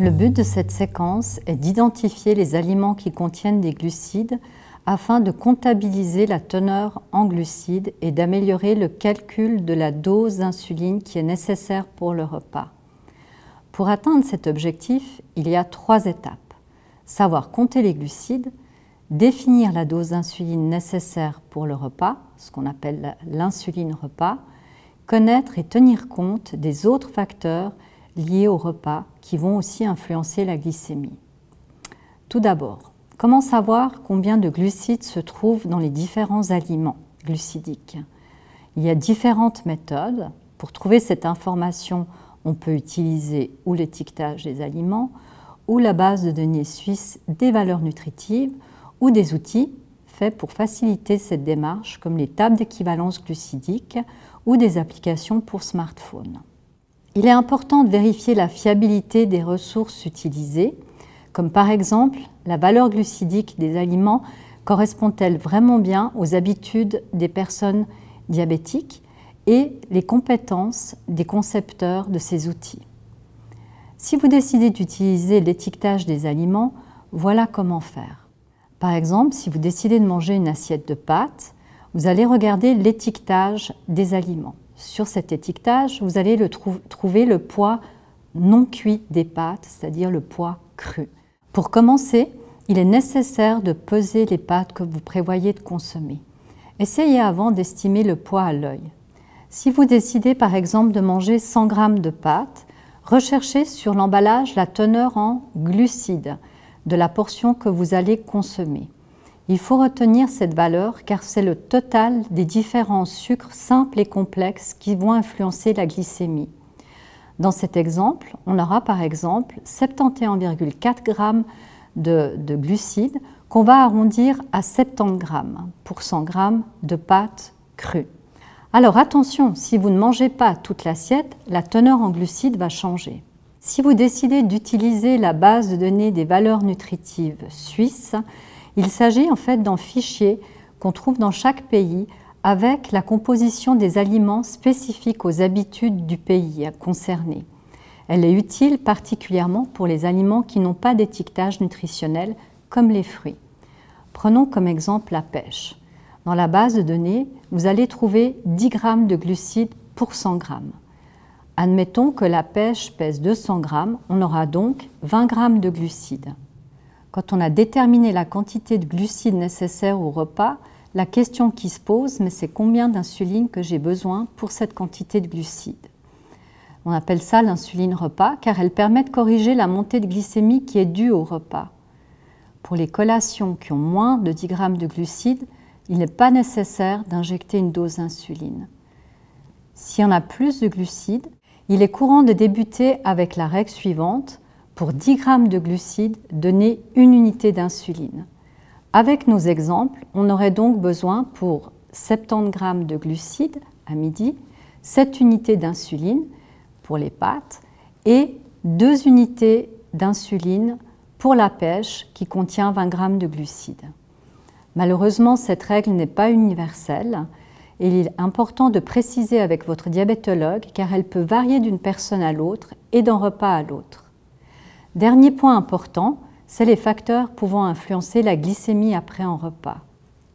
Le but de cette séquence est d'identifier les aliments qui contiennent des glucides afin de comptabiliser la teneur en glucides et d'améliorer le calcul de la dose d'insuline qui est nécessaire pour le repas. Pour atteindre cet objectif, il y a 3 étapes. Savoir compter les glucides, définir la dose d'insuline nécessaire pour le repas, ce qu'on appelle l'insuline repas, connaître et tenir compte des autres facteurs liés au repas qui vont aussi influencer la glycémie. Tout d'abord, comment savoir combien de glucides se trouvent dans les différents aliments glucidiques? Il y a différentes méthodes. Pour trouver cette information, on peut utiliser ou l'étiquetage des aliments, ou la base de données suisse des valeurs nutritives, ou des outils faits pour faciliter cette démarche, comme les tables d'équivalence glucidique ou des applications pour smartphone. Il est important de vérifier la fiabilité des ressources utilisées, comme par exemple la valeur glucidique des aliments correspond-elle vraiment bien aux habitudes des personnes diabétiques et les compétences des concepteurs de ces outils. Si vous décidez d'utiliser l'étiquetage des aliments, voilà comment faire. Par exemple, si vous décidez de manger une assiette de pâtes, vous allez regarder l'étiquetage des aliments. Sur cet étiquetage, vous allez trouver le poids non cuit des pâtes, c'est-à-dire le poids cru. Pour commencer, il est nécessaire de peser les pâtes que vous prévoyez de consommer. Essayez avant d'estimer le poids à l'œil. Si vous décidez par exemple de manger 100 g de pâtes, recherchez sur l'emballage la teneur en glucides de la portion que vous allez consommer. Il faut retenir cette valeur car c'est le total des différents sucres simples et complexes qui vont influencer la glycémie. Dans cet exemple, on aura par exemple 71,4 g de glucides qu'on va arrondir à 70 g pour 100 g de pâtes crues. Alors attention, si vous ne mangez pas toute l'assiette, la teneur en glucides va changer. Si vous décidez d'utiliser la base de données des valeurs nutritives suisse, il s'agit en fait d'un fichier qu'on trouve dans chaque pays avec la composition des aliments spécifiques aux habitudes du pays concerné. Elle est utile particulièrement pour les aliments qui n'ont pas d'étiquetage nutritionnel comme les fruits. Prenons comme exemple la pêche. Dans la base de données, vous allez trouver 10 g de glucides pour 100 g. Admettons que la pêche pèse 200 g, on aura donc 20 g de glucides. Quand on a déterminé la quantité de glucides nécessaires au repas, la question qui se pose, mais c'est combien d'insuline que j'ai besoin pour cette quantité de glucides? On appelle ça l'insuline repas car elle permet de corriger la montée de glycémie qui est due au repas. Pour les collations qui ont moins de 10 g de glucides, il n'est pas nécessaire d'injecter une dose d'insuline. Si on a plus de glucides, il est courant de débuter avec la règle suivante. Pour 10 g de glucides, donner une unité d'insuline. Avec nos exemples, on aurait donc besoin pour 70 g de glucides à midi, 7 unités d'insuline pour les pâtes et 2 unités d'insuline pour la pêche qui contient 20 g de glucides. Malheureusement, cette règle n'est pas universelle et il est important de préciser avec votre diabétologue car elle peut varier d'une personne à l'autre et d'un repas à l'autre. Dernier point important, c'est les facteurs pouvant influencer la glycémie après un repas.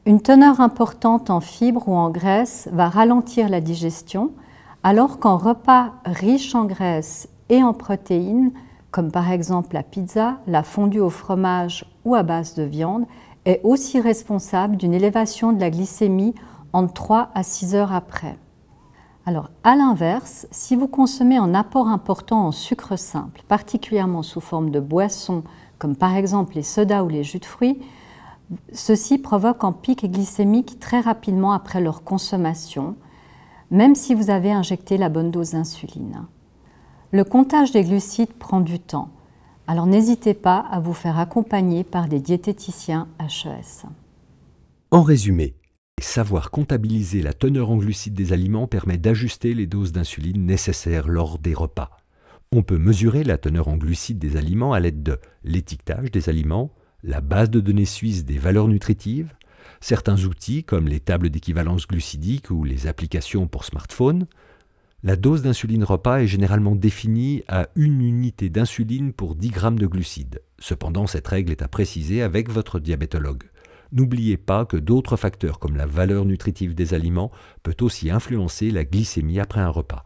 Une teneur importante en fibres ou en graisse va ralentir la digestion, alors qu'un repas riche en graisse et en protéines, comme par exemple la pizza, la fondue au fromage ou à base de viande, est aussi responsable d'une élévation de la glycémie entre 3 à 6 heures après. Alors, à l'inverse, si vous consommez un apport important en sucre simple, particulièrement sous forme de boissons, comme par exemple les sodas ou les jus de fruits, ceci provoque un pic glycémique très rapidement après leur consommation, même si vous avez injecté la bonne dose d'insuline. Le comptage des glucides prend du temps, alors n'hésitez pas à vous faire accompagner par des diététiciens HES. En résumé, savoir comptabiliser la teneur en glucides des aliments permet d'ajuster les doses d'insuline nécessaires lors des repas. On peut mesurer la teneur en glucides des aliments à l'aide de l'étiquetage des aliments, la base de données suisse des valeurs nutritives, certains outils comme les tables d'équivalence glucidique ou les applications pour smartphone, La dose d'insuline repas est généralement définie à 1 unité d'insuline pour 10 grammes de glucides. Cependant, cette règle est à préciser avec votre diabétologue. N'oubliez pas que d'autres facteurs comme la valeur nutritive des aliments peut aussi influencer la glycémie après un repas.